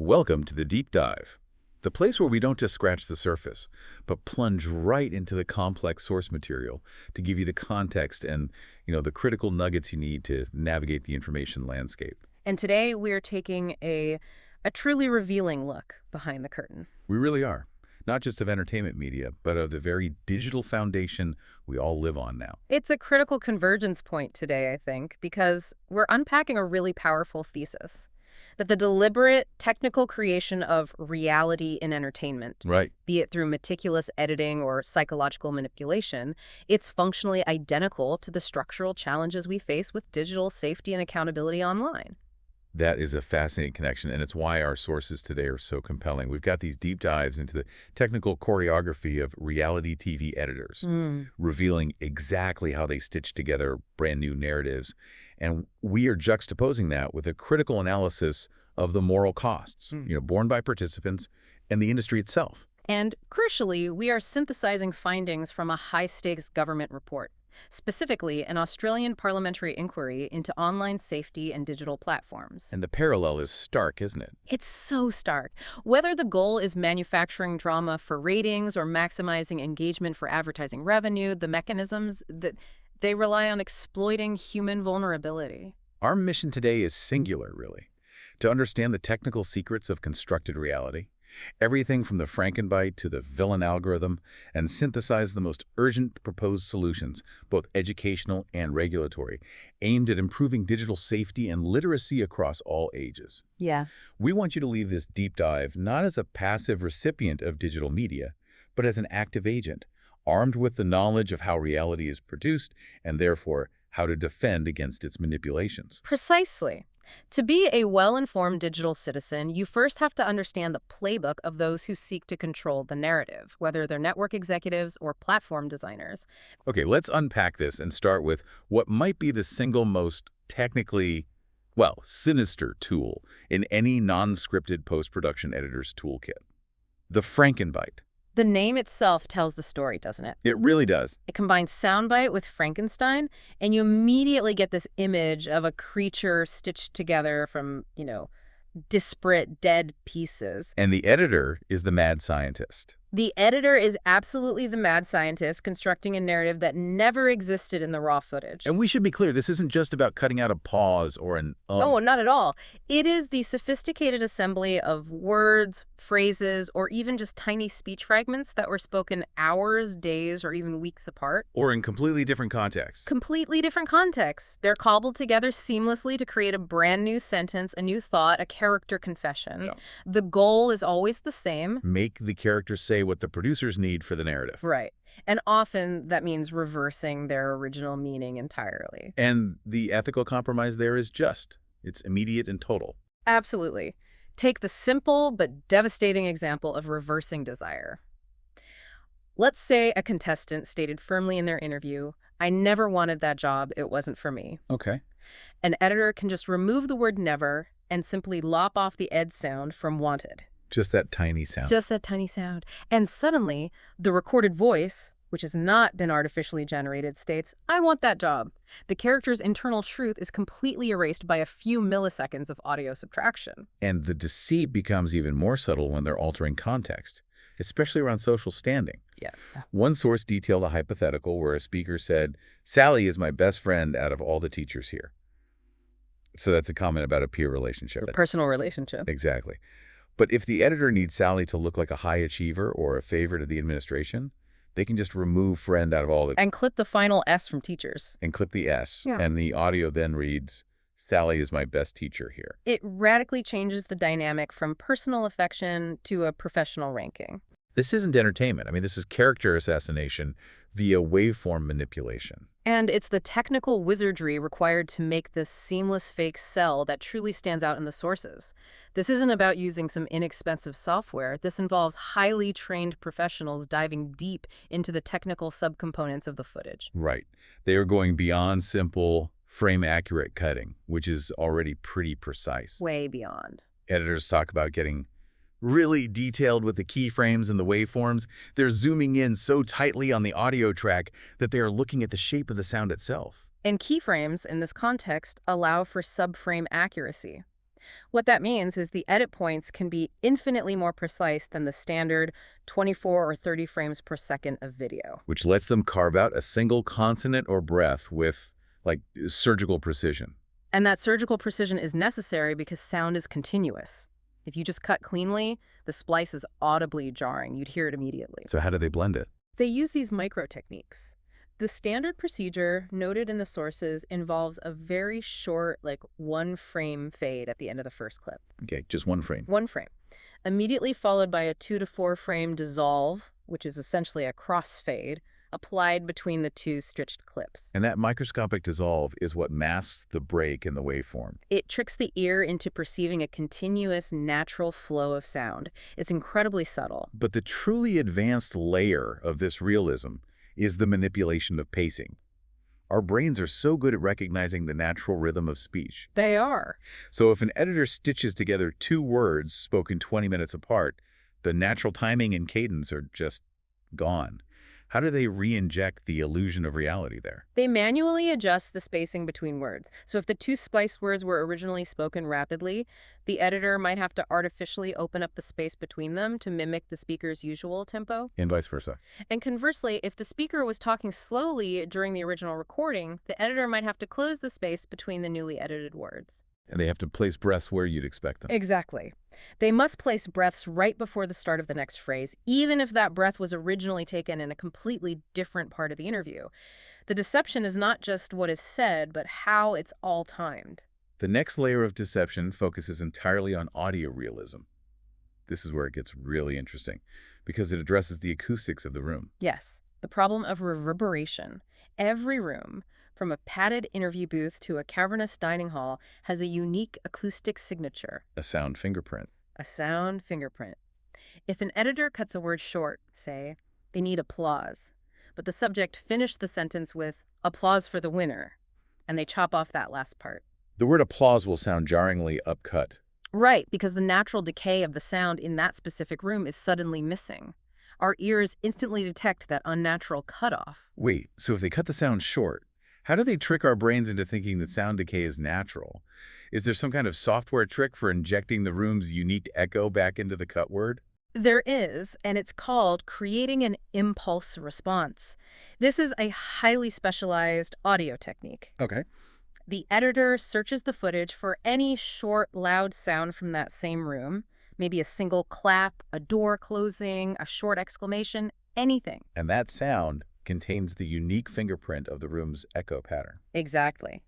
Welcome to the Deep Dive, the place where we don't just scratch the surface, but plunge right into the complex source material to give you the context and, the critical nuggets you need to navigate the information landscape. And today we're taking a truly revealing look behind the curtain. We really are, not just of entertainment media, but of the very digital foundation we all live on now. It's a critical convergence point today, I think, because we're unpacking a really powerful thesis. That the deliberate technical creation of reality in entertainment, Right. be it through meticulous editing or psychological manipulation, it's functionally identical to the structural challenges we face with digital safety and accountability online. That is a fascinating connection, and it's why our sources today are so compelling. We've got these deep dives into the technical choreography of reality TV editors, revealing exactly how they stitch together brand new narratives. And we are juxtaposing that with a critical analysis of the moral costs, borne by participants and the industry itself. And crucially, we are synthesizing findings from a high-stakes government report, specifically an Australian parliamentary inquiry into online safety and digital platforms. And the parallel is stark, isn't it? It's so stark. Whether the goal is manufacturing drama for ratings or maximizing engagement for advertising revenue, the mechanisms that they rely on exploiting human vulnerability. Our mission today is singular, really, to understand the technical secrets of constructed reality, everything from the frankenbite to the villain algorithm, and synthesize the most urgent proposed solutions, both educational and regulatory, aimed at improving digital safety and literacy across all ages. Yeah. We want you to leave this deep dive not as a passive recipient of digital media, but as an active agent, armed with the knowledge of how reality is produced and therefore how to defend against its manipulations. Precisely. To be a well-informed digital citizen, you first have to understand the playbook of those who seek to control the narrative, whether they're network executives or platform designers. Okay, let's unpack this and start with what might be the single most technically, sinister tool in any non-scripted post-production editor's toolkit. The frankenbite. The name itself tells the story, doesn't it? It really does. It combines soundbite with Frankenstein, and you immediately get this image of a creature stitched together from, disparate dead pieces. And the editor is the mad scientist. The editor is absolutely the mad scientist constructing a narrative that never existed in the raw footage. And we should be clear, this isn't just about cutting out a pause or an Oh, not at all. It is the sophisticated assembly of words, phrases, or even just tiny speech fragments that were spoken hours, days, or even weeks apart. Or in completely different contexts. Completely different contexts. They're cobbled together seamlessly to create a brand new sentence, a new thought, a character confession. Yeah. The goal is always the same. Make the characters say what the producers need for the narrative. Right. And often that means reversing their original meaning entirely. And the ethical compromise there is just. It's immediate and total. Absolutely. Take the simple but devastating example of reversing desire. Let's say a contestant stated firmly in their interview, "I never wanted that job, it wasn't for me." Okay. An editor can just remove the word never and simply lop off the ed sound from wanted. Just that tiny sound. Just that tiny sound. And suddenly, the recorded voice, which has not been artificially generated, states, "I want that job." The character's internal truth is completely erased by a few milliseconds of audio subtraction. And the deceit becomes even more subtle when they're altering context, especially around social standing. Yes. One source detailed a hypothetical where a speaker said, "Sally is my best friend out of all the teachers here." So that's a comment about a peer relationship. A personal relationship. Exactly. But if the editor needs Sally to look like a high achiever or a favorite of the administration, they can just remove friend out of all the... And clip the final S from teachers. And clip the S. Yeah. And the audio then reads, "Sally is my best teacher here." It radically changes the dynamic from personal affection to a professional ranking. This isn't entertainment. I mean, this is character assassination via waveform manipulation. And it's the technical wizardry required to make this seamless fake sell that truly stands out in the sources. This isn't about using some inexpensive software. This involves highly trained professionals diving deep into the technical subcomponents of the footage. Right. They are going beyond simple frame-accurate cutting, which is already pretty precise. Way beyond. Editors talk about getting really detailed with the keyframes and the waveforms. They're zooming in so tightly on the audio track that they are looking at the shape of the sound itself. And keyframes, in this context, allow for subframe accuracy. What that means is the edit points can be infinitely more precise than the standard 24 or 30 frames per second of video. Which lets them carve out a single consonant or breath with, like, surgical precision. And that surgical precision is necessary because sound is continuous. If you just cut cleanly, the splice is audibly jarring. You'd hear it immediately. So how do they blend it? They use these micro techniques. The standard procedure noted in the sources involves a very short, like 1 frame fade at the end of the first clip. Okay, just 1 frame. 1 frame. Immediately followed by a 2 to 4 frame dissolve, which is essentially a crossfade, applied between the two stitched clips. And that microscopic dissolve is what masks the break in the waveform. It tricks the ear into perceiving a continuous, natural flow of sound. It's incredibly subtle. But the truly advanced layer of this realism is the manipulation of pacing. Our brains are so good at recognizing the natural rhythm of speech. They are. So if an editor stitches together 2 words spoken 20 minutes apart, the natural timing and cadence are just gone. How do they re-inject the illusion of reality there? They manually adjust the spacing between words. So if the 2 spliced words were originally spoken rapidly, the editor might have to artificially open up the space between them to mimic the speaker's usual tempo. And vice versa. And conversely, if the speaker was talking slowly during the original recording, the editor might have to close the space between the newly edited words. And they have to place breaths where you'd expect them. Exactly. They must place breaths right before the start of the next phrase, even if that breath was originally taken in a completely different part of the interview. The deception is not just what is said, but how it's all timed. The next layer of deception focuses entirely on audio realism. This is where it gets really interesting, because it addresses the acoustics of the room. Yes, the problem of reverberation. Every room, from a padded interview booth to a cavernous dining hall, has a unique acoustic signature. A sound fingerprint. A sound fingerprint. If an editor cuts a word short, say, they need applause, but the subject finished the sentence with applause for the winner, and they chop off that last part. The word applause will sound jarringly upcut. Right, because the natural decay of the sound in that specific room is suddenly missing. Our ears instantly detect that unnatural cutoff. Wait, so if they cut the sound short, how do they trick our brains into thinking that sound decay is natural? Is there some kind of software trick for injecting the room's unique echo back into the cut word? There is, and it's called creating an impulse response. This is a highly specialized audio technique. Okay. The editor searches the footage for any short, loud sound from that same room, maybe a single clap, a door closing, a short exclamation, anything. And that sound contains the unique fingerprint of the room's echo pattern. Exactly.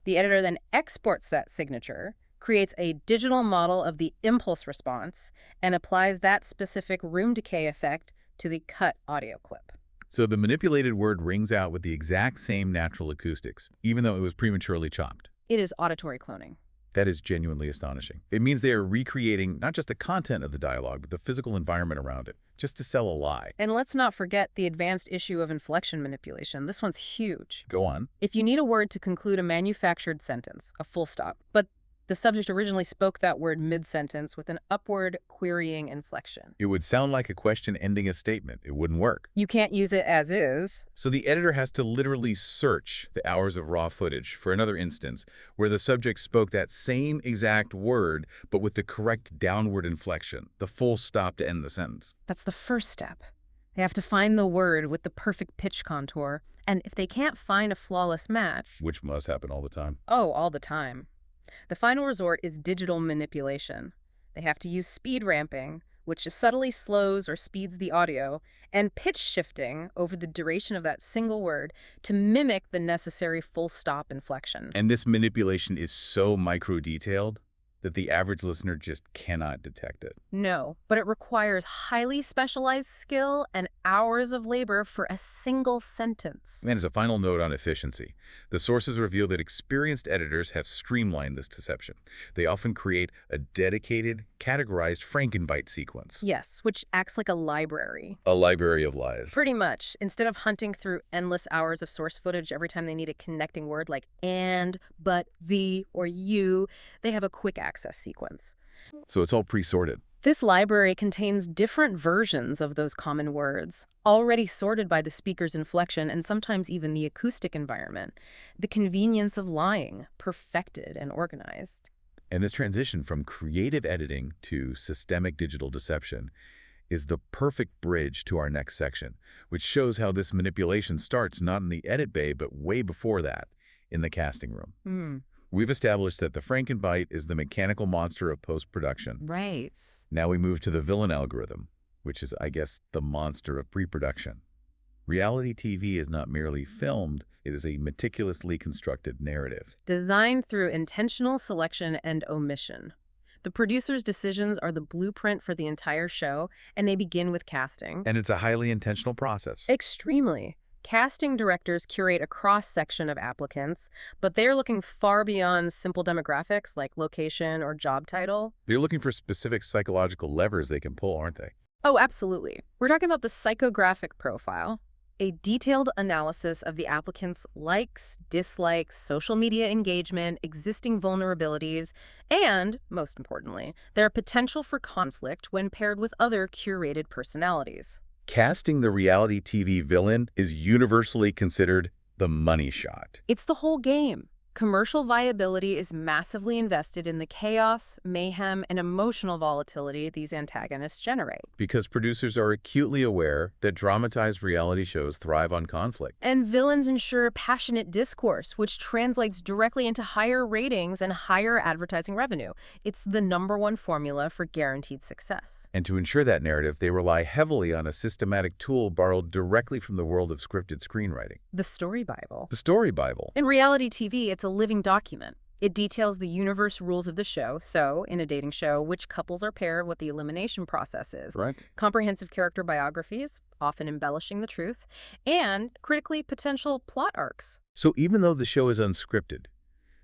The editor then exports that signature, creates a digital model of the impulse response, and applies that specific room decay effect to the cut audio clip. So the manipulated word rings out with the exact same natural acoustics, even though it was prematurely chopped. It is auditory cloning. That is genuinely astonishing. It means they are recreating not just the content of the dialogue, but the physical environment around it, just to sell a lie. And let's not forget the advanced issue of inflection manipulation. This one's huge. Go on. If you need a word to conclude a manufactured sentence, a full stop, but the subject originally spoke that word mid-sentence with an upward querying inflection, It would sound like a question ending a statement. It wouldn't work. you can't use it as is. So the editor has to literally search the hours of raw footage for another instance where the subject spoke that same exact word, but with the correct downward inflection, the full stop to end the sentence. That's the first step. They have to find the word with the perfect pitch contour, and if they can't find a flawless match, Which must happen all the time. oh, all the time. The final resort is digital manipulation. They have to use speed ramping, which subtly slows or speeds the audio, and pitch shifting over the duration of that single word to mimic the necessary full stop inflection. And this manipulation is so micro-detailed that the average listener just cannot detect it. No, but it requires highly specialized skill and hours of labor for a single sentence. And as a final note on efficiency, the sources reveal that experienced editors have streamlined this deception. They often create a dedicated, categorized frankenbite sequence. Yes, which acts like a library. A library of lies. Pretty much. Instead of hunting through endless hours of source footage every time they need a connecting word like and, but, the, or you, they have a quick access sequence. So it's all pre-sorted. This library contains different versions of those common words, already sorted by the speaker's inflection and sometimes even the acoustic environment. The convenience of lying, perfected and organized. And this transition from creative editing to systemic digital deception is the perfect bridge to our next section, which shows how this manipulation starts not in the edit bay, but way before that, in the casting room. Hmm. We've established that the frankenbite is the mechanical monster of post-production. Right. Now we move to the villain algorithm, which is, I guess, the monster of pre-production. Reality TV is not merely filmed, it is a meticulously constructed narrative. Designed through intentional selection and omission. The producer's decisions are the blueprint for the entire show, and they begin with casting. And it's a highly intentional process. Extremely. Casting directors curate a cross-section of applicants, but they're looking far beyond simple demographics like location or job title. They're looking for specific psychological levers they can pull, aren't they? Oh, absolutely. We're talking about the psychographic profile, a detailed analysis of the applicant's likes, dislikes, social media engagement, existing vulnerabilities, and, most importantly, their potential for conflict when paired with other curated personalities. Casting the reality TV villain is universally considered the money shot. It's the whole game. Commercial viability is massively invested in the chaos, mayhem, and emotional volatility these antagonists generate. Because producers are acutely aware that dramatized reality shows thrive on conflict. And villains ensure passionate discourse, which translates directly into higher ratings and higher advertising revenue. It's the #1 formula for guaranteed success. And to ensure that narrative, they rely heavily on a systematic tool borrowed directly from the world of scripted screenwriting. The Story Bible. The Story Bible. In reality TV, it's a living document. It details the universe rules of the show, so, in a dating show, which couples are paired, what the elimination process is. Right. Comprehensive character biographies, often embellishing the truth, and, critically, potential plot arcs. So even though the show is unscripted,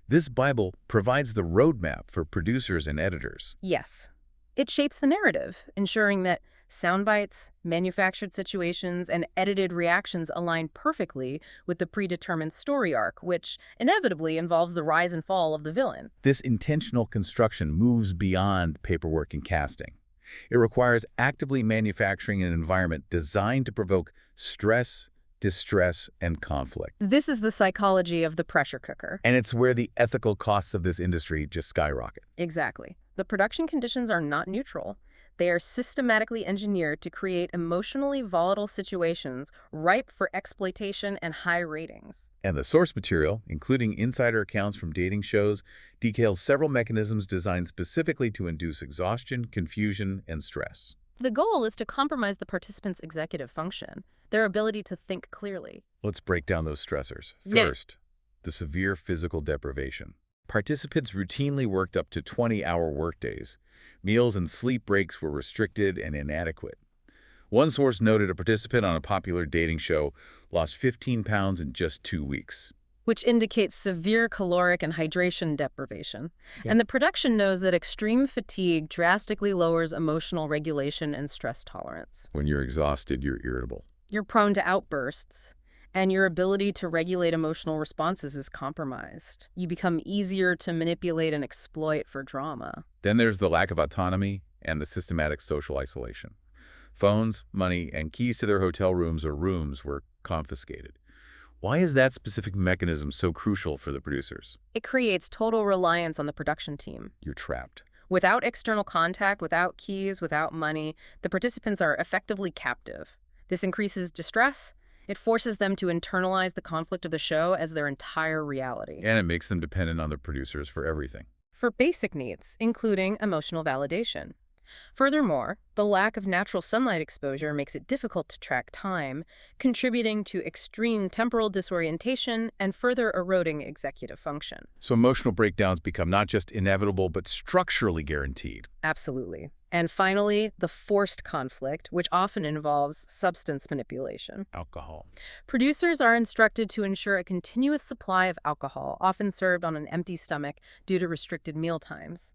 this Bible provides the roadmap for producers and editors. Yes. It shapes the narrative, ensuring that sound bites, manufactured situations, and edited reactions align perfectly with the predetermined story arc, which inevitably involves the rise and fall of the villain. This intentional construction moves beyond paperwork and casting. It requires actively manufacturing an environment designed to provoke stress, distress, and conflict. This is the psychology of the pressure cooker. And it's where the ethical costs of this industry just skyrocket. Exactly. The production conditions are not neutral. They are systematically engineered to create emotionally volatile situations ripe for exploitation and high ratings. And the source material, including insider accounts from dating shows, details several mechanisms designed specifically to induce exhaustion, confusion, and stress. The goal is to compromise the participants' executive function, their ability to think clearly. Let's break down those stressors. Yeah. First, the severe physical deprivation. Participants routinely worked up to 20-hour workdays. Meals and sleep breaks were restricted and inadequate. One source noted a participant on a popular dating show lost 15 pounds in just 2 weeks. Which indicates severe caloric and hydration deprivation. Yeah. And the production knows that extreme fatigue drastically lowers emotional regulation and stress tolerance. When you're exhausted, you're irritable. You're prone to outbursts, and your ability to regulate emotional responses is compromised. You become easier to manipulate and exploit for drama. Then there's the lack of autonomy and the systematic social isolation. Phones, money, and keys to their hotel rooms or rooms were confiscated. Why is that specific mechanism so crucial for the producers? It creates total reliance on the production team. You're trapped. Without external contact, without keys, without money, the participants are effectively captive. This increases distress. It forces them to internalize the conflict of the show as their entire reality. And it makes them dependent on the producers for everything. For basic needs, including emotional validation. Furthermore, the lack of natural sunlight exposure makes it difficult to track time, contributing to extreme temporal disorientation and further eroding executive function. So emotional breakdowns become not just inevitable, but structurally guaranteed. Absolutely. And finally, the forced conflict, which often involves substance manipulation. Alcohol. Producers are instructed to ensure a continuous supply of alcohol, often served on an empty stomach due to restricted meal times.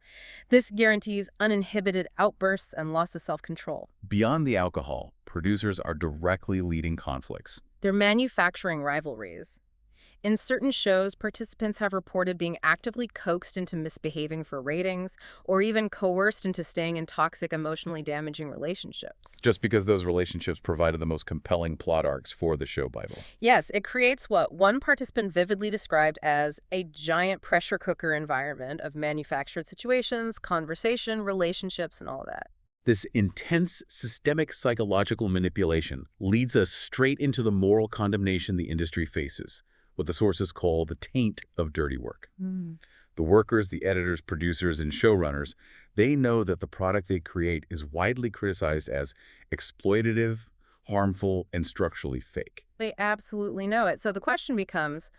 This guarantees uninhibited outbursts and loss of self-control. Beyond the alcohol, producers are directly leading conflicts. They're manufacturing rivalries. In certain shows, participants have reported being actively coaxed into misbehaving for ratings or even coerced into staying in toxic, emotionally damaging relationships. Just because those relationships provided the most compelling plot arcs for the show Bible. Yes, it creates what one participant vividly described as a giant pressure cooker environment of manufactured situations, conversation, relationships, and all that. This intense systemic psychological manipulation leads us straight into the moral condemnation the industry faces, what the sources call the taint of dirty work. The workers, the editors, producers, and showrunners, they know that the product they create is widely criticized as exploitative, harmful, and structurally fake. They absolutely know it. So the question becomes,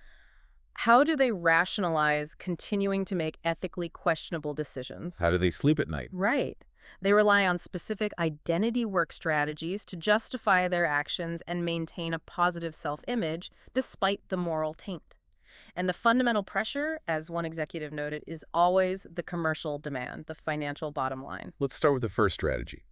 how do they rationalize continuing to make ethically questionable decisions? How do they sleep at night? Right. They rely on specific identity work strategies to justify their actions and maintain a positive self-image despite the moral taint. And the fundamental pressure, as one executive noted, is always the commercial demand, the financial bottom line. Let's start with the first strategy,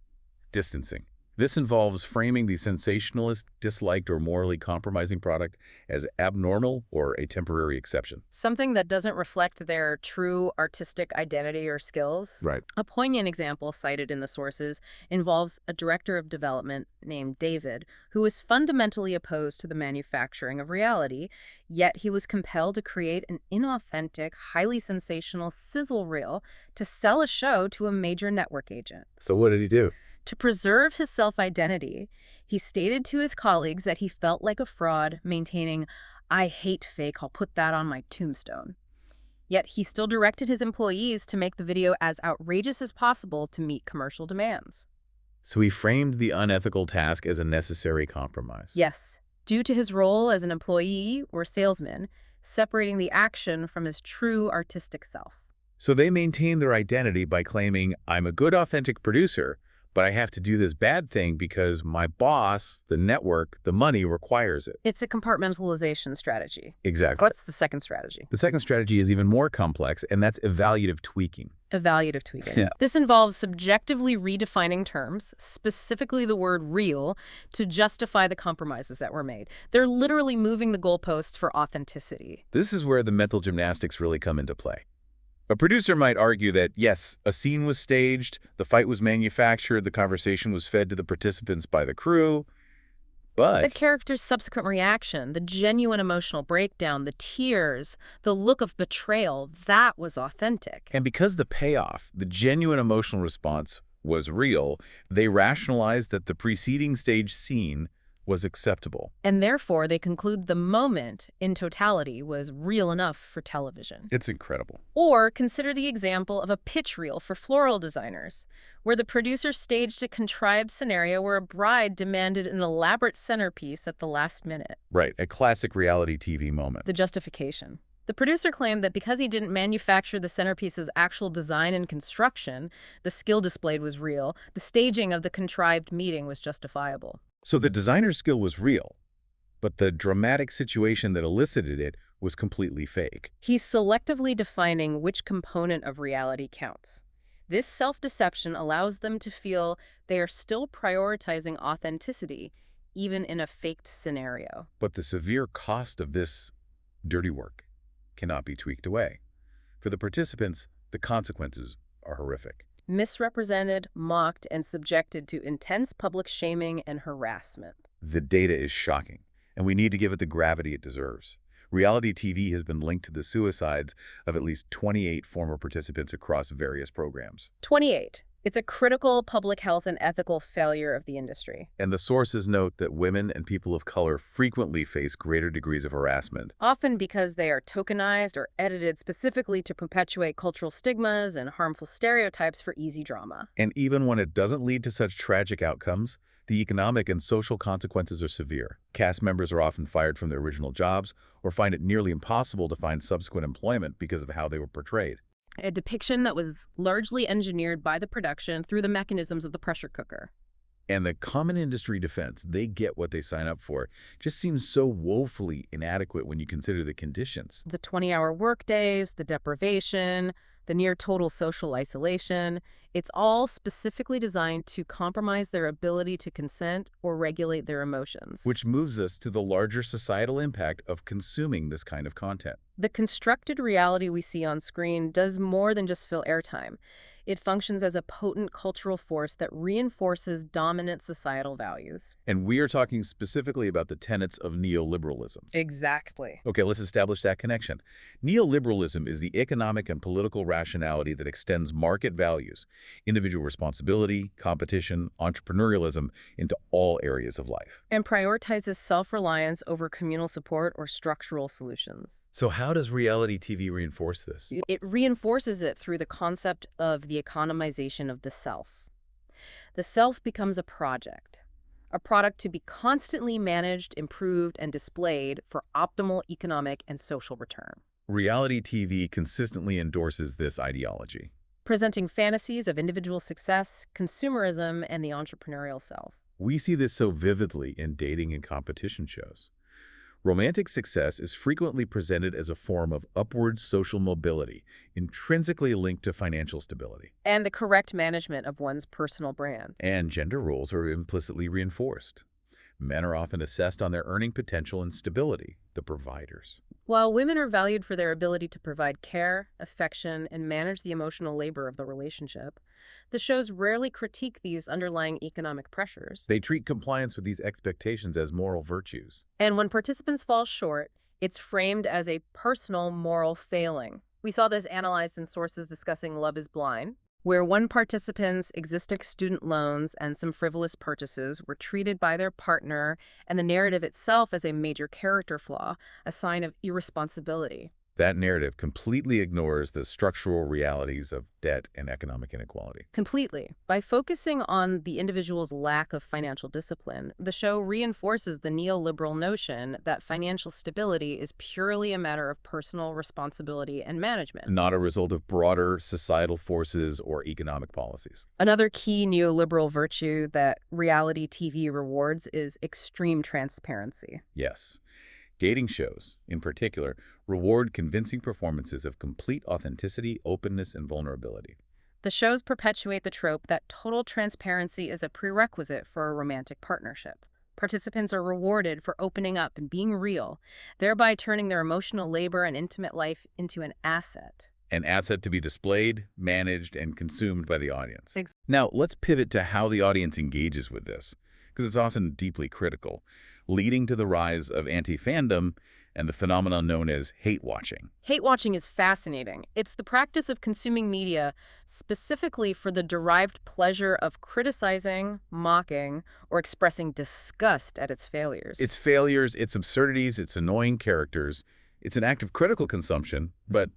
distancing. This involves framing the sensationalist, disliked, or morally compromising product as abnormal or a temporary exception. Something that doesn't reflect their true artistic identity or skills. Right. A poignant example cited in the sources involves a director of development named David, who was fundamentally opposed to the manufacturing of reality, yet he was compelled to create an inauthentic, highly sensational sizzle reel to sell a show to a major network agent. So what did he do? To preserve his self-identity, he stated to his colleagues that he felt like a fraud, maintaining, "I hate fake, I'll put that on my tombstone." Yet he still directed his employees to make the video as outrageous as possible to meet commercial demands. So he framed the unethical task as a necessary compromise. Yes, due to his role as an employee or salesman, separating the action from his true artistic self. So they maintained their identity by claiming, I'm a good, authentic producer, but I have to do this bad thing because my boss, the network, the money requires it. It's a compartmentalization strategy. Exactly. What's the second strategy? The second strategy is even more complex, and that's evaluative tweaking. Evaluative tweaking. Yeah. This involves subjectively redefining terms, specifically the word real, to justify the compromises that were made. They're literally moving the goalposts for authenticity. This is where the mental gymnastics really come into play. A producer might argue that, yes, a scene was staged, the fight was manufactured, the conversation was fed to the participants by the crew, but The character's subsequent reaction, the genuine emotional breakdown, the tears, the look of betrayal, that was authentic. and because the payoff, the genuine emotional response, was real, they rationalized that the preceding stage scene was acceptable. And therefore, they conclude the moment, in totality, was real enough for television. It's incredible. Or consider the example of a pitch reel for floral designers, where the producer staged a contrived scenario where a bride demanded an elaborate centerpiece at the last minute. Right, a classic reality TV moment. The justification. The producer claimed that because he didn't manufacture the centerpiece's actual design and construction, the skill displayed was real, the staging of the contrived meeting was justifiable. So the designer's skill was real, but the dramatic situation that elicited it was completely fake. He's selectively defining which component of reality counts. This self-deception allows them to feel they are still prioritizing authenticity, even in a faked scenario. But the severe cost of this dirty work cannot be tweaked away. For the participants, the consequences are horrific. Misrepresented, mocked, and subjected to intense public shaming and harassment. The data is shocking, and we need to give it the gravity it deserves. Reality TV has been linked to the suicides of at least 28 former participants across various programs. 28. It's a critical public health and ethical failure of the industry. And the sources note that women and people of color frequently face greater degrees of harassment. Often because they are tokenized or edited specifically to perpetuate cultural stigmas and harmful stereotypes for easy drama. And even when it doesn't lead to such tragic outcomes, the economic and social consequences are severe. Cast members are often fired from their original jobs or find it nearly impossible to find subsequent employment because of how they were portrayed. A depiction that was largely engineered by the production through the mechanisms of the pressure cooker. And the common industry defense, they get what they sign up for, just seems so woefully inadequate when you consider the conditions. The 20-hour workdays, the deprivation, the near total social isolation. It's all specifically designed to compromise their ability to consent or regulate their emotions. Which moves us to the larger societal impact of consuming this kind of content. The constructed reality we see on screen does more than just fill airtime. It functions as a potent cultural force that reinforces dominant societal values. And we are talking specifically about the tenets of neoliberalism. Exactly. Okay, let's establish that connection. Neoliberalism is the economic and political rationality that extends market values, individual responsibility, competition, entrepreneurialism into all areas of life. And prioritizes self-reliance over communal support or structural solutions. So how does reality TV reinforce this? It reinforces it through the concept of the economization of the self. The self becomes a product to be constantly managed, improved, and displayed for optimal economic and social return. Reality TV consistently endorses this ideology. Presenting fantasies of individual success, consumerism, and the entrepreneurial self. We see this so vividly in dating and competition shows. Romantic success is frequently presented as a form of upward social mobility, intrinsically linked to financial stability. And the correct management of one's personal brand. And gender roles are implicitly reinforced. Men are often assessed on their earning potential and stability, the providers. While women are valued for their ability to provide care, affection, and manage the emotional labor of the relationship, the shows rarely critique these underlying economic pressures. They treat compliance with these expectations as moral virtues. And when participants fall short, it's framed as a personal moral failing. We saw this analyzed in sources discussing Love is Blind, where one participant's existing student loans and some frivolous purchases were treated by their partner and the narrative itself as a major character flaw, a sign of irresponsibility. That narrative completely ignores the structural realities of debt and economic inequality. Completely. By focusing on the individual's lack of financial discipline, the show reinforces the neoliberal notion that financial stability is purely a matter of personal responsibility and management. Not a result of broader societal forces or economic policies. Another key neoliberal virtue that reality TV rewards is extreme transparency. Yes. Dating shows, in particular, reward convincing performances of complete authenticity, openness, and vulnerability. The shows perpetuate the trope that total transparency is a prerequisite for a romantic partnership. Participants are rewarded for opening up and being real, thereby turning their emotional labor and intimate life into an asset. An asset to be displayed, managed, and consumed by the audience. Ex- Now, let's pivot to how the audience engages with this, because it's often deeply critical, leading to the rise of anti-fandom and the phenomenon known as hate watching. Hate watching is fascinating. It's the practice of consuming media specifically for the derived pleasure of criticizing, mocking, or expressing disgust at its failures. Its failures, its absurdities, its annoying characters. It's an act of critical consumption, but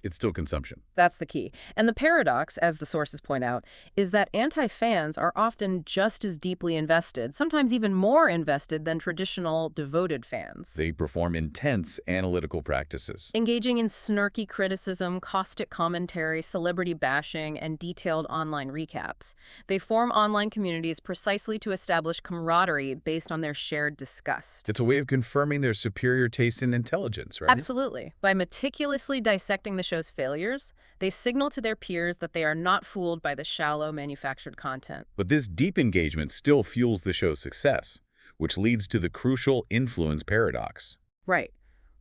it's still consumption. That's the key. And the paradox, as the sources point out, is that anti-fans are often just as deeply invested, sometimes even more invested than traditional devoted fans. They perform intense analytical practices. Engaging in snarky criticism, caustic commentary, celebrity bashing, and detailed online recaps. They form online communities precisely to establish camaraderie based on their shared disgust. It's a way of confirming their superior taste and intelligence, right? Absolutely. By meticulously dissecting the show's failures, they signal to their peers that they are not fooled by the shallow manufactured content. But this deep engagement still fuels the show's success, which leads to the crucial influence paradox. Right.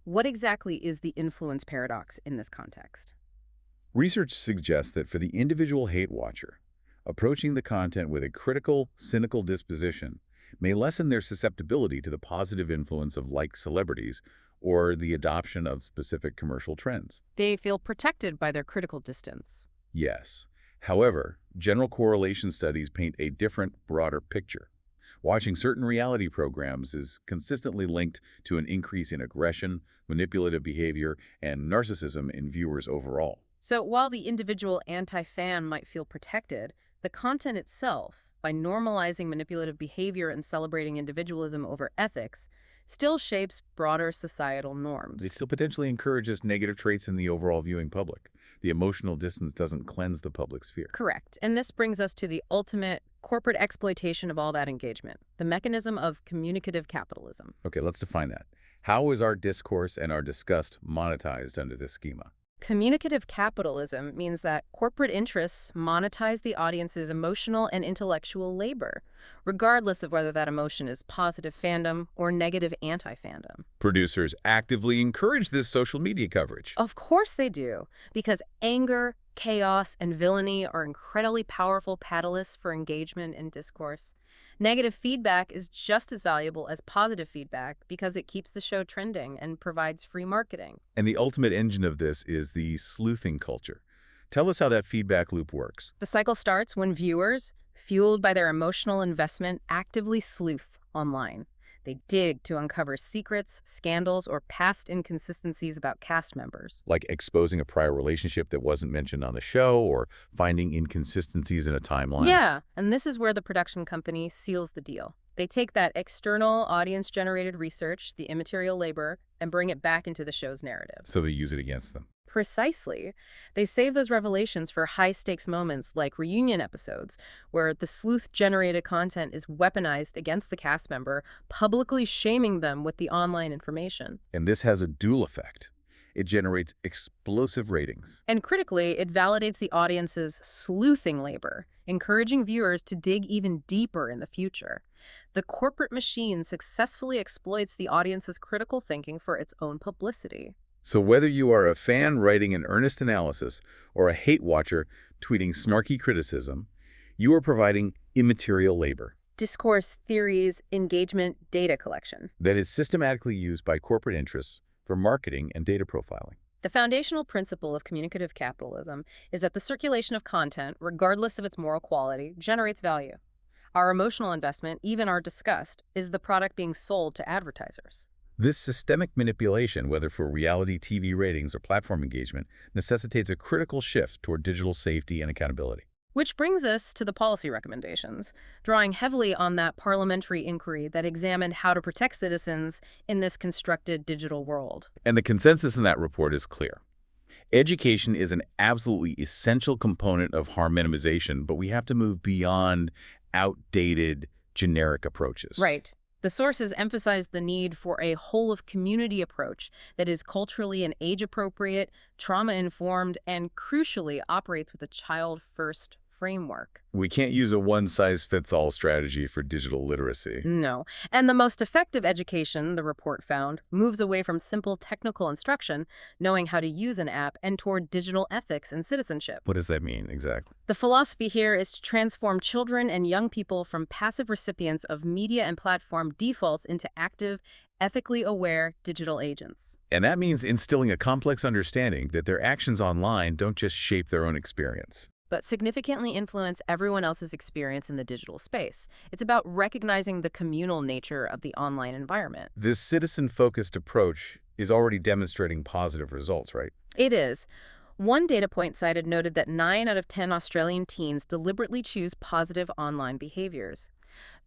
What exactly is the influence paradox in this context? Research suggests that for the individual hate watcher, approaching the content with a critical, cynical disposition may lessen their susceptibility to the positive influence of like celebrities or the adoption of specific commercial trends. They feel protected by their critical distance. Yes. However, general correlation studies paint a different, broader picture. Watching certain reality programs is consistently linked to an increase in aggression, manipulative behavior, and narcissism in viewers overall. So while the individual anti-fan might feel protected, the content itself, by normalizing manipulative behavior and celebrating individualism over ethics, still shapes broader societal norms. It still potentially encourages negative traits in the overall viewing public. The emotional distance doesn't cleanse the public sphere. Correct. And this brings us to the ultimate corporate exploitation of all that engagement, the mechanism of communicative capitalism. Okay, let's define that. How is our discourse and our disgust monetized under this schema? Communicative capitalism means that corporate interests monetize the audience's emotional and intellectual labor, regardless of whether that emotion is positive fandom or negative anti-fandom. Producers actively encourage this social media coverage. Of course they do, because anger, chaos, and villainy are incredibly powerful catalysts for engagement and discourse. Negative feedback is just as valuable as positive feedback because it keeps the show trending and provides free marketing. And the ultimate engine of this is the sleuthing culture. Tell us how that feedback loop works. The cycle starts when viewers, fueled by their emotional investment, actively sleuth online. They dig to uncover secrets, scandals, or past inconsistencies about cast members. Like exposing a prior relationship that wasn't mentioned on the show or finding inconsistencies in a timeline. Yeah, and this is where the production company seals the deal. They take that external audience-generated research, the immaterial labor, and bring it back into the show's narrative. So they use it against them. Precisely. They save those revelations for high-stakes moments like reunion episodes, where the sleuth-generated content is weaponized against the cast member, publicly shaming them with the online information. And this has a dual effect. It generates explosive ratings. And critically, it validates the audience's sleuthing labor, encouraging viewers to dig even deeper in the future. The corporate machine successfully exploits the audience's critical thinking for its own publicity. So whether you are a fan writing an earnest analysis or a hate watcher tweeting snarky criticism, you are providing immaterial labor Discourse, theories, engagement, data collection. that is systematically used by corporate interests for marketing and data profiling. The foundational principle of communicative capitalism is that the circulation of content, regardless of its moral quality, generates value. Our emotional investment, even our disgust, is the product being sold to advertisers. This systemic manipulation, whether for reality TV ratings or platform engagement, necessitates a critical shift toward digital safety and accountability. Which brings us to the policy recommendations, drawing heavily on that parliamentary inquiry that examined how to protect citizens in this constructed digital world. And the consensus in that report is clear. Education is an absolutely essential component of harm minimization, but we have to move beyond outdated, generic approaches. Right. The sources emphasize the need for a whole-of-community approach that is culturally and age-appropriate, trauma-informed, and crucially operates with a child-first framework. We can't use a one-size-fits-all strategy for digital literacy. No. And the most effective education, the report found, moves away from simple technical instruction, knowing how to use an app, and toward digital ethics and citizenship. What does that mean exactly? The philosophy here is to transform children and young people from passive recipients of media and platform defaults into active, ethically aware digital agents. And that means instilling a complex understanding that their actions online don't just shape their own experience, but significantly influence everyone else's experience in the digital space. It's about recognizing the communal nature of the online environment. This citizen-focused approach is already demonstrating positive results, right? It is. One data point cited noted that 9 out of 10 Australian teens deliberately choose positive online behaviors.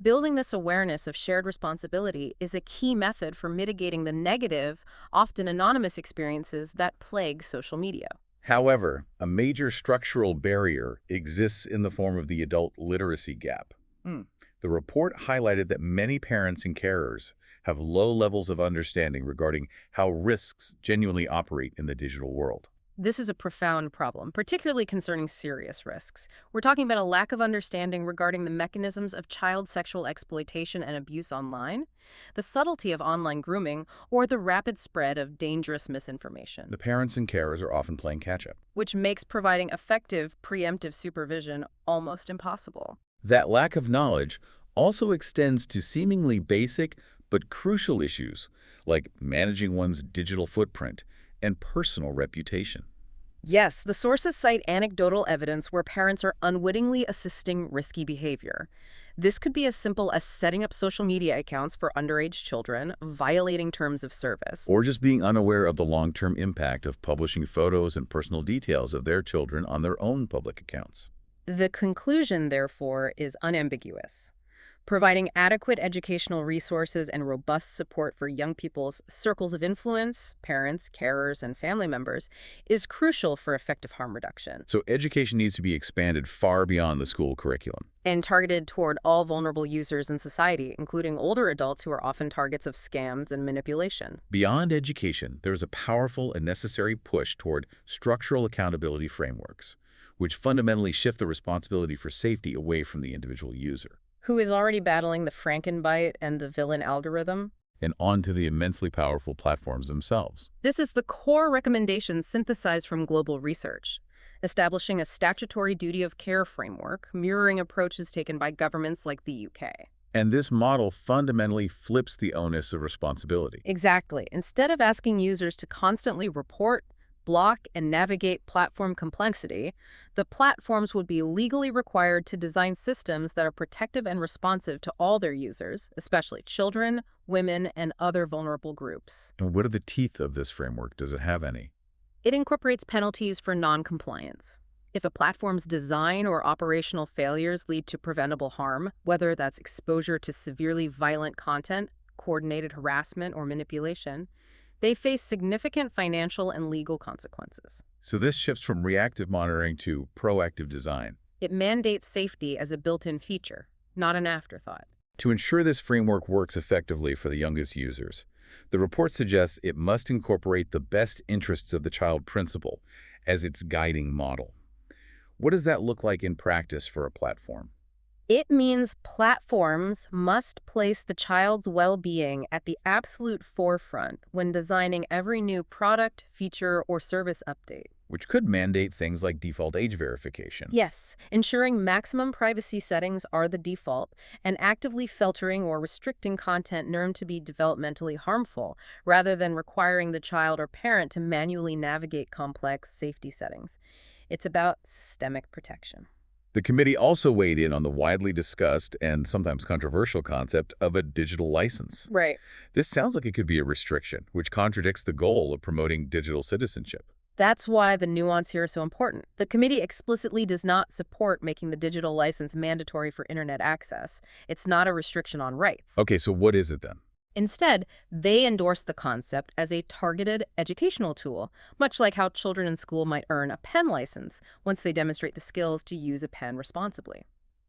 Building this awareness of shared responsibility is a key method for mitigating the negative, often anonymous experiences that plague social media. However, a major structural barrier exists in the form of the adult literacy gap. The report highlighted that many parents and carers have low levels of understanding regarding how risks genuinely operate in the digital world. This is a profound problem, particularly concerning serious risks. We're talking about a lack of understanding regarding the mechanisms of child sexual exploitation and abuse online, the subtlety of online grooming, or the rapid spread of dangerous misinformation. The parents and carers are often playing catch-up. Which makes providing effective preemptive supervision almost impossible. That lack of knowledge also extends to seemingly basic but crucial issues like managing one's digital footprint and personal reputation. Yes, the sources cite anecdotal evidence where parents are unwittingly assisting risky behavior. This could be as simple as setting up social media accounts for underage children, violating terms of service. Or just being unaware of the long-term impact of publishing photos and personal details of their children on their own public accounts. The conclusion, therefore, is unambiguous. Providing adequate educational resources and robust support for young people's circles of influence, parents, carers, and family members, is crucial for effective harm reduction So education needs to be expanded far beyond the school curriculum. and targeted toward all vulnerable users in society, including older adults who are often targets of scams and manipulation. Beyond education, there is a powerful and necessary push toward structural accountability frameworks, which fundamentally shift the responsibility for safety away from the individual user Who is already battling the frankenbite and the villain algorithm? and onto the immensely powerful platforms themselves. This is the core recommendation synthesized from global research, establishing a statutory duty of care framework, mirroring approaches taken by governments like the UK. And this model fundamentally flips the onus of responsibility. Exactly. Instead of asking users to constantly report, block, and navigate platform complexity, the platforms would be legally required to design systems that are protective and responsive to all their users, especially children, women, and other vulnerable groups. And what are the teeth of this framework? Does it have any? It incorporates penalties for non-compliance. If a platform's design or operational failures lead to preventable harm, whether that's exposure to severely violent content, coordinated harassment, or manipulation, they face significant financial and legal consequences. So this shifts from reactive monitoring to proactive design. It mandates safety as a built-in feature, not an afterthought. To ensure this framework works effectively for the youngest users, the report suggests it must incorporate the best interests of the child principle as its guiding model. What does that look like in practice for a platform? It means platforms must place the child's well-being at the absolute forefront when designing every new product, feature, or service update. Which could mandate things like default age verification. Yes, ensuring maximum privacy settings are the default and actively filtering or restricting content known to be developmentally harmful, rather than requiring the child or parent to manually navigate complex safety settings. It's about systemic protection. The committee also weighed in on the widely discussed and sometimes controversial concept of a digital license. Right. This sounds like it could be a restriction, which contradicts the goal of promoting digital citizenship. That's why the nuance here is so important. The committee explicitly does not support making the digital license mandatory for internet access. It's not a restriction on rights. Okay, so what is it then? Instead, they endorse the concept as a targeted educational tool, much like how children in school might earn a pen license once they demonstrate the skills to use a pen responsibly.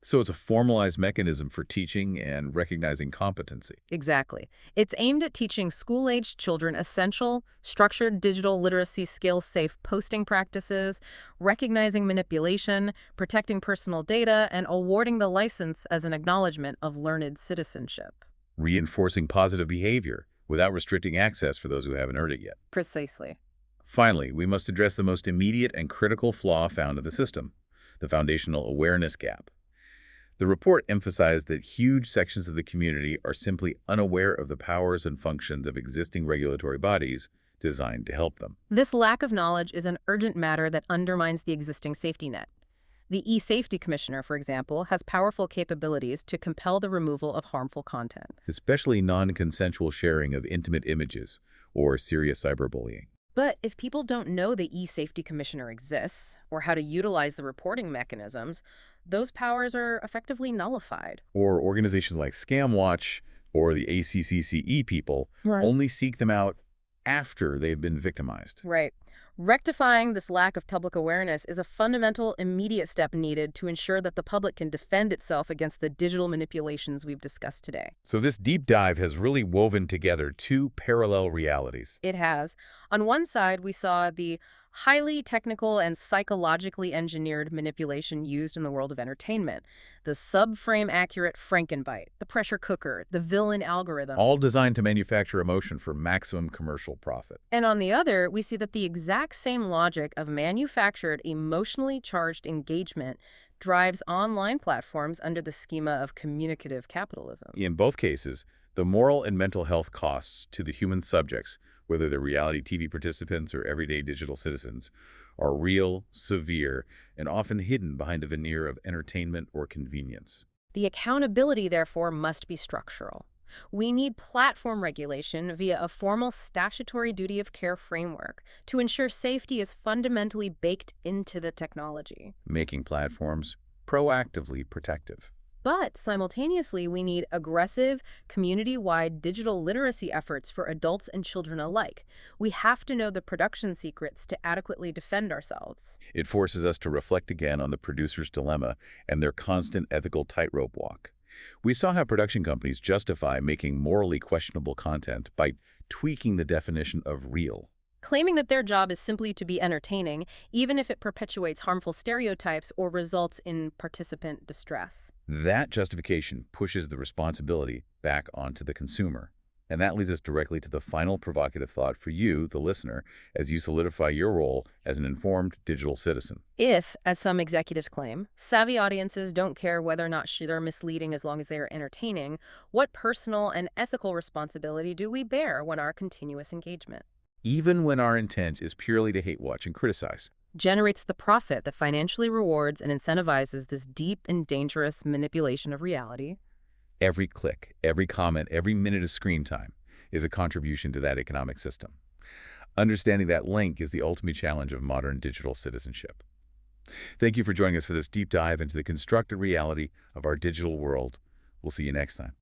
So it's a formalized mechanism for teaching and recognizing competency. Exactly. It's aimed at teaching school-aged children essential, structured digital literacy skills, safe posting practices, recognizing manipulation, protecting personal data, and awarding the license as an acknowledgement of learned citizenship. Reinforcing positive behavior without restricting access for those who haven't earned it yet. Precisely. Finally, we must address the most immediate and critical flaw found in the system, the foundational awareness gap. The report emphasized that huge sections of the community are simply unaware of the powers and functions of existing regulatory bodies designed to help them. This lack of knowledge is an urgent matter that undermines the existing safety net. The e-safety commissioner, for example, has powerful capabilities to compel the removal of harmful content. Especially non-consensual sharing of intimate images or serious cyberbullying. But if people don't know the e-safety commissioner exists or how to utilize the reporting mechanisms, those powers are effectively nullified. Or organizations like ScamWatch or the ACCCE people only seek them out after they've been victimized. Right. Rectifying this lack of public awareness is a fundamental, immediate step needed to ensure that the public can defend itself against the digital manipulations we've discussed today. So this deep dive has really woven together two parallel realities. It has. On one side, we saw the highly technical and psychologically engineered manipulation used in the world of entertainment. The subframe-accurate frankenbite, the pressure cooker, the villain algorithm. All designed to manufacture emotion for maximum commercial profit. And on the other, we see that the exact same logic of manufactured, emotionally charged engagement drives online platforms under the schema of communicative capitalism. In both cases, the moral and mental health costs to the human subjects, whether they're reality TV participants or everyday digital citizens, are real, severe, and often hidden behind a veneer of entertainment or convenience. The accountability, therefore, must be structural. We need platform regulation via a formal statutory duty of care framework to ensure safety is fundamentally baked into the technology. Making platforms proactively protective. But simultaneously, we need aggressive, community-wide digital literacy efforts for adults and children alike. We have to know the production secrets to adequately defend ourselves. It forces us to reflect again on the producer's dilemma and their constant ethical tightrope walk. We saw how production companies justify making morally questionable content by tweaking the definition of real. Claiming that their job is simply to be entertaining, even if it perpetuates harmful stereotypes or results in participant distress. That justification pushes the responsibility back onto the consumer. And that leads us directly to the final provocative thought for you, the listener, as you solidify your role as an informed digital citizen. If, as some executives claim, savvy audiences don't care whether or not they're misleading as long as they are entertaining, what personal and ethical responsibility do we bear when our continuous engagement Even when our intent is purely to hate watch and criticize. generates the profit that financially rewards and incentivizes this deep and dangerous manipulation of reality? Every click, every comment, every minute of screen time is a contribution to that economic system. Understanding that link is the ultimate challenge of modern digital citizenship. Thank you for joining us for this deep dive into the constructed reality of our digital world. We'll see you next time.